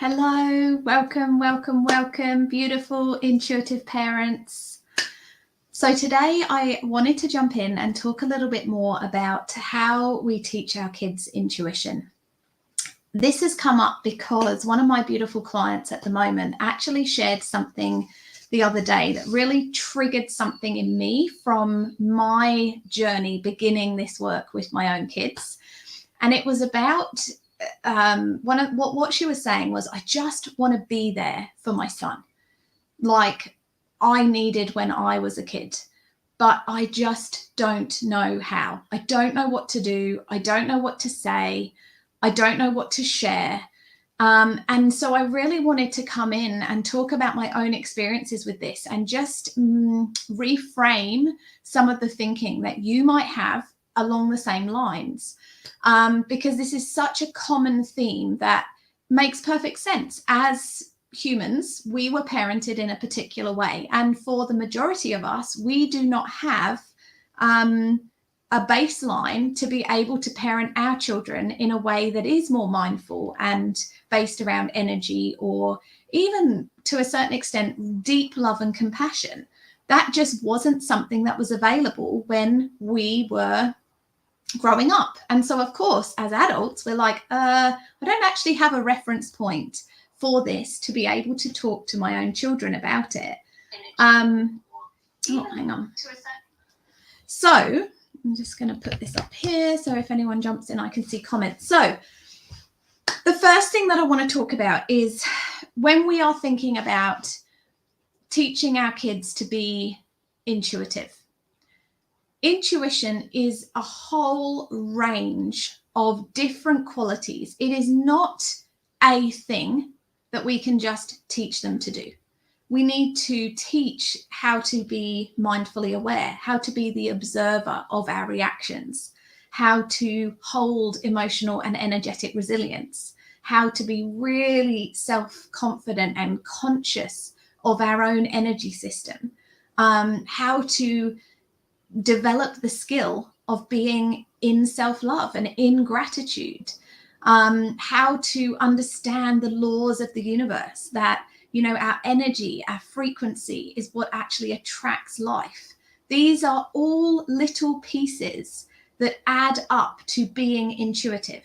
Hello, welcome, beautiful intuitive parents. So today I wanted to jump in and talk a little bit more about how we teach our kids intuition. This has come up because one of my beautiful clients at the moment actually shared something the other day that really triggered something in me from my journey beginning this work with my own kids. And it was about what she was saying was, I just want to be there for my son, like I needed when I was a kid, but I just don't know how. I don't know what to do. I don't know what to say. I don't know what to share. And so I really wanted to come in and talk about my own experiences with this and just reframe some of the thinking that you might have along the same lines. Because this is such a common theme that makes perfect sense. As humans, we were parented in a particular way. And for the majority of us, we do not have a baseline to be able to parent our children in a way that is more mindful and based around energy, or even to a certain extent, deep love and compassion. That just wasn't something that was available when we were growing up. And so, of course, as adults, we're like, I don't actually have a reference point for this to be able to talk to my own children about it. Hang on. So I'm just going to put this up here so if anyone jumps in, I can see comments. So the first thing that I want to talk about is when we are thinking about teaching our kids to be intuitive. Intuition is a whole range of different qualities. It is not a thing that we can just teach them to do. We need to teach how to be mindfully aware, how to be the observer of our reactions, how to hold emotional and energetic resilience, how to be really self-confident and conscious of our own energy system, how to develop the skill of being in self-love and in gratitude, how to understand the laws of the universe, that, you know, our energy, our frequency is what actually attracts life. These are all little pieces that add up to being intuitive.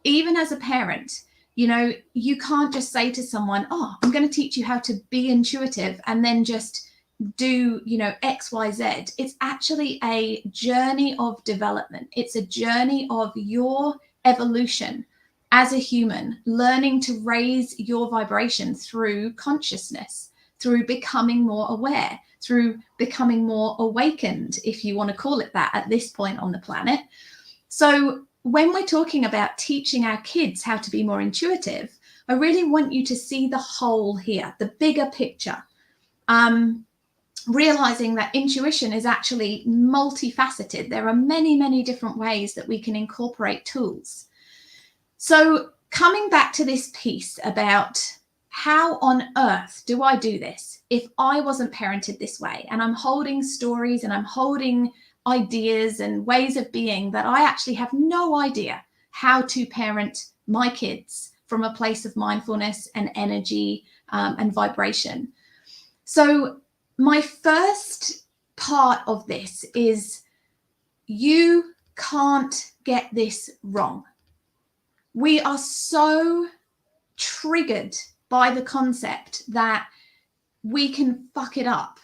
Even as a parent, you know, you can't just say to someone, oh, I'm going to teach you how to be intuitive, and then just do, you know, X, Y, Z. It's actually a journey of development. It's a journey of your evolution as a human, learning to raise your vibration through consciousness, through becoming more aware, through becoming more awakened, if you want to call it that, at this point on the planet. So when we're talking about teaching our kids how to be more intuitive, I really want you to see the whole here, the bigger picture. Realizing that intuition is actually multifaceted. There are many, many different ways that we can incorporate tools. So coming back to this piece about how on earth do I do this if I wasn't parented this way, and I'm holding stories and I'm holding ideas and ways of being that I actually have no idea how to parent my kids from a place of mindfulness and energy and vibration. So my first part of this is, you can't get this wrong. We are so triggered by the concept that we can fuck it up,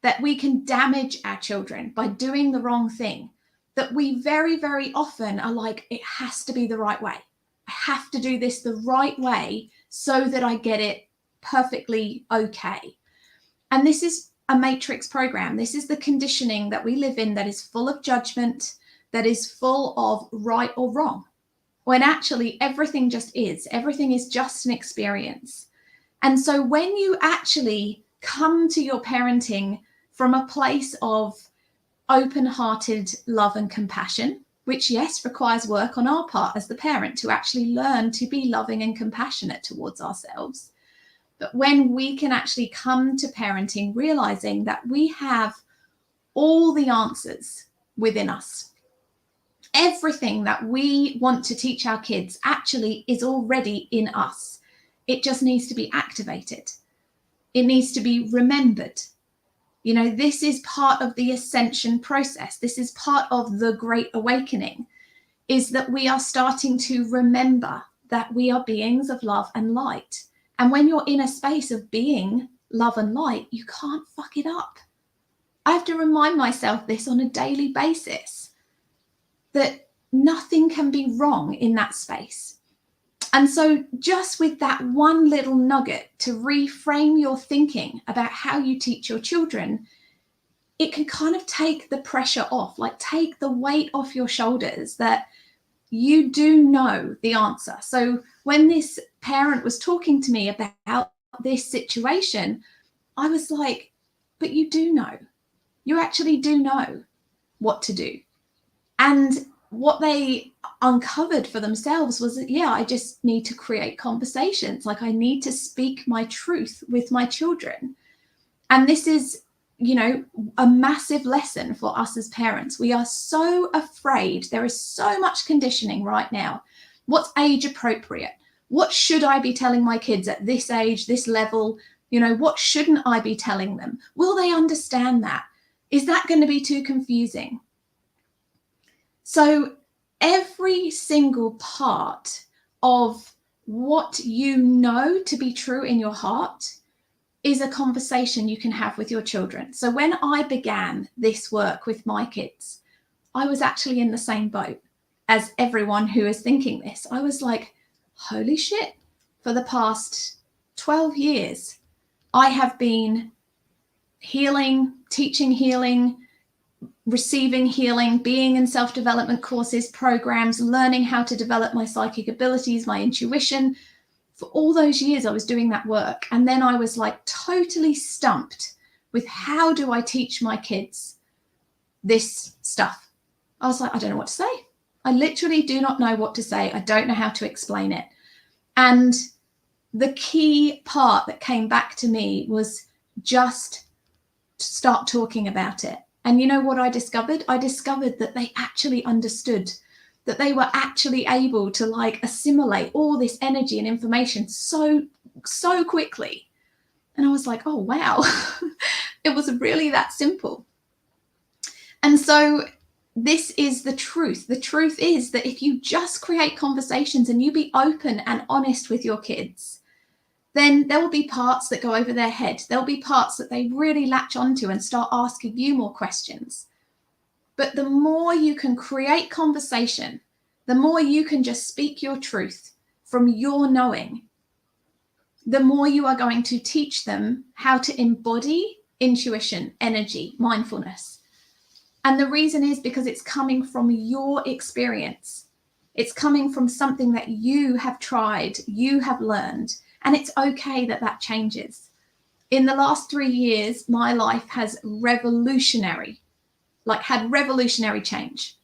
that we can damage our children by doing the wrong thing, that we very, very often are like, it has to be the right way. I have to do this the right way so that I get it perfectly okay. And this is a matrix program. This is the conditioning that we live in that is full of judgment, that is full of right or wrong, when actually everything just is. Everything is just an experience. And so when you actually come to your parenting from a place of open-hearted love and compassion, which, yes, requires work on our part as the parent to actually learn to be loving and compassionate towards ourselves. But when we can actually come to parenting realizing that we have all the answers within us, everything that we want to teach our kids actually is already in us. It just needs to be activated. It needs to be remembered. You know, this is part of the ascension process. This is part of the Great Awakening, is that we are starting to remember that we are beings of love and light. And when you're in a space of being love and light, you can't fuck it up. I have to remind myself this on a daily basis, that nothing can be wrong in that space. And so just with that one little nugget to reframe your thinking about how you teach your children, it can kind of take the pressure off, like take the weight off your shoulders that you do know the answer. So when this parent was talking to me about this situation, I was like, but you do know. You actually do know what to do. And what they uncovered for themselves was that, yeah, I just need to create conversations. Like, I need to speak my truth with my children. And this is, you know, a massive lesson for us as parents. We are so afraid. There is so much conditioning right now. What's age appropriate? What should I be telling my kids at this age, this level? You know, what shouldn't I be telling them? Will they understand that? Is that going to be too confusing? So every single part of what you know to be true in your heart is a conversation you can have with your children. So when I began this work with my kids, I was actually in the same boat as everyone who is thinking this. I was like, holy shit, for the past 12 years, I have been healing, teaching healing, receiving healing, being in self-development courses, programs, learning how to develop my psychic abilities, my intuition. For all those years, I was doing that work. And then I was like totally stumped with, how do I teach my kids this stuff? I was like, I don't know what to say. I literally do not know what to say. I don't know how to explain it. And the key part that came back to me was just start talking about it. And you know what I discovered? I discovered that they actually understood, that they were actually able to like assimilate all this energy and information so quickly. And I was like, oh, wow, it was really that simple. And so this is the truth. The truth is that if you just create conversations and you be open and honest with your kids, then there will be parts that go over their head. There'll be parts that they really latch onto and start asking you more questions. But the more you can create conversation, the more you can just speak your truth from your knowing, the more you are going to teach them how to embody intuition, energy, mindfulness. And the reason is because it's coming from your experience. It's coming from something that you have tried, you have learned. And it's okay that that changes. In the last 3 years, my life has had revolutionary change.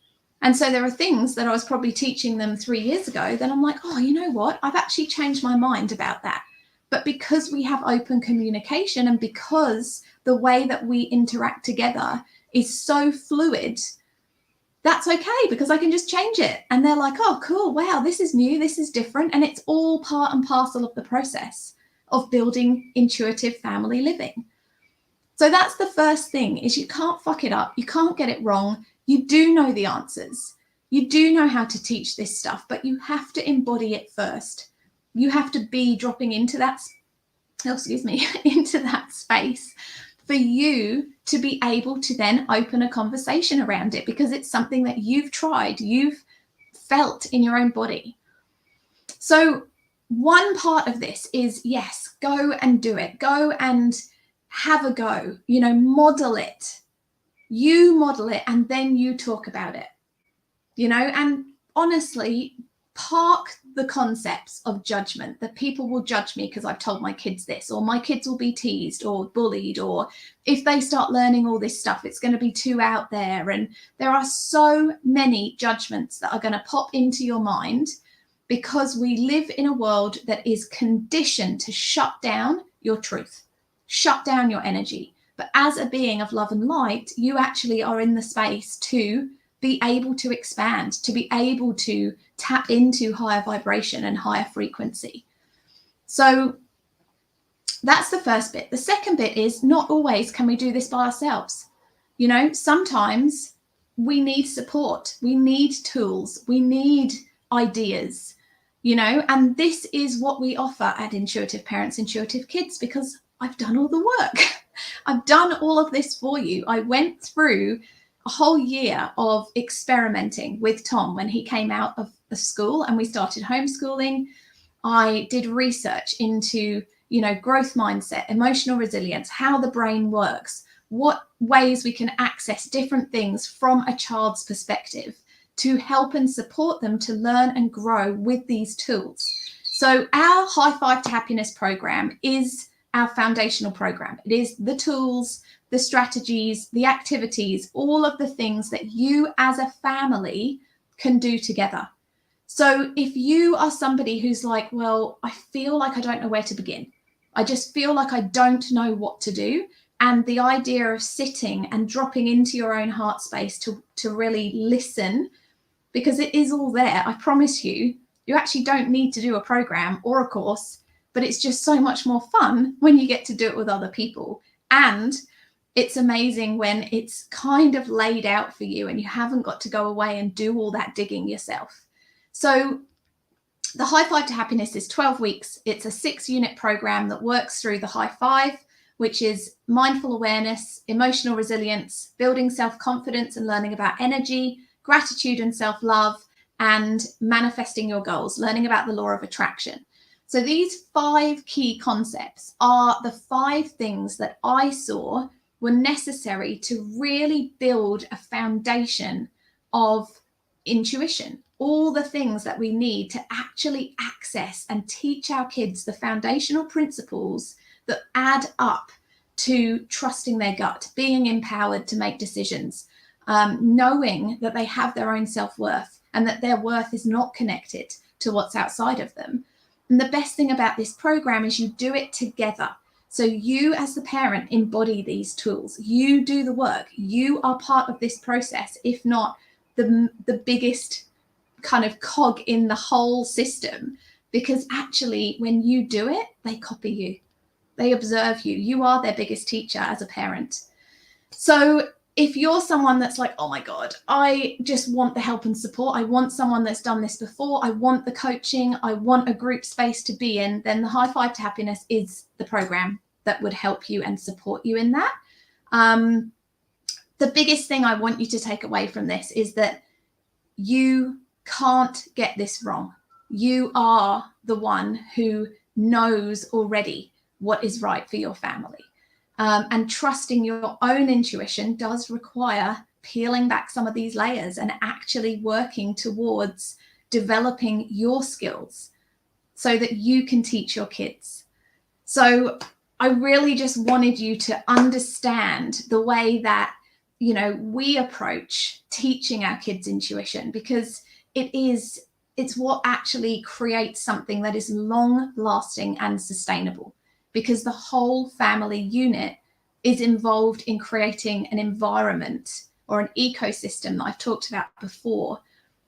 And so there are things that I was probably teaching them 3 years ago that I'm like, oh, you know what? I've actually changed my mind about that. But because we have open communication and because the way that we interact together is so fluid, that's okay, because I can just change it. And they're like, oh, cool. Wow, this is new. This is different. And it's all part and parcel of the process of building intuitive family living. So that's the first thing, is you can't fuck it up. You can't get it wrong. You do know the answers. You do know how to teach this stuff, but you have to embody it first. You have to be dropping into that, into that space for you to be able to then open a conversation around it, because it's something that you've tried, you've felt in your own body. So one part of this is, yes, go and do it. Go and have a go, model it. You model it and then you talk about it, and honestly, park the concepts of judgment, that people will judge me because I've told my kids this, or my kids will be teased or bullied, or if they start learning all this stuff, it's going to be too out there. And there are so many judgments that are going to pop into your mind because we live in a world that is conditioned to shut down your truth, shut down your energy. But as a being of love and light, you actually are in the space to be able to expand, to be able to tap into higher vibration and higher frequency. So that's the first bit. The second bit is not always can we do this by ourselves. You know, sometimes we need support, we need tools, we need ideas, you know, and this is what we offer at Intuitive Parents, Intuitive Kids, because I've done all the work. I've done all of this for you. I went through a whole year of experimenting with Tom when he came out of the school and we started homeschooling. I did research into, you know, growth mindset, emotional resilience, how the brain works, what ways we can access different things from a child's perspective to help and support them to learn and grow with these tools. So our High Five to Happiness program is our foundational program. It is the tools, the strategies, the activities, all of the things that you as a family can do together. So if you are somebody who's like, well, I feel like I don't know where to begin. I just feel like I don't know what to do. And the idea of sitting and dropping into your own heart space to really listen, because it is all there. I promise you, you actually don't need to do a program or a course, but it's just so much more fun when you get to do it with other people. And it's amazing when it's kind of laid out for you and you haven't got to go away and do all that digging yourself. So the High Five to Happiness is 12 weeks. It's a 6-unit program that works through the High Five, which is mindful awareness, emotional resilience, building self-confidence and learning about energy, gratitude and self-love, and manifesting your goals, learning about the law of attraction. So these 5 key concepts are the 5 things that I saw were necessary to really build a foundation of intuition, all the things that we need to actually access and teach our kids the foundational principles that add up to trusting their gut, being empowered to make decisions, knowing that they have their own self-worth and that their worth is not connected to what's outside of them. And the best thing about this program is you do it together. So you as the parent embody these tools, you do the work, you are part of this process, if not the biggest kind of cog in the whole system, because actually when you do it, they copy you, they observe you, you are their biggest teacher as a parent. So if you're someone that's like, oh my God, I just want the help and support, I want someone that's done this before, I want the coaching, I want a group space to be in, then the High Five to Happiness is the program that would help you and support you in that. The biggest thing I want you to take away from this is that you can't get this wrong. You are the one who knows already what is right for your family. And trusting your own intuition does require peeling back some of these layers and actually working towards developing your skills so that you can teach your kids. So I really just wanted you to understand the way that, you know, we approach teaching our kids intuition, because it's what actually creates something that is long lasting and sustainable, because the whole family unit is involved in creating an environment or an ecosystem that I've talked about before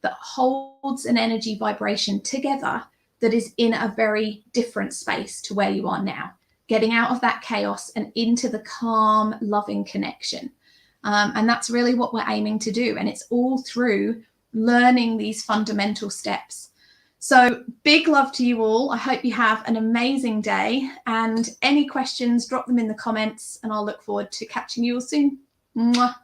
that holds an energy vibration together that is in a very different space to where you are now, getting out of that chaos and into the calm, loving connection. And that's really what we're aiming to do. And it's all through learning these fundamental steps. So big love to you all. I hope you have an amazing day, and any questions, drop them in the comments and I'll look forward to catching you all soon. Mwah.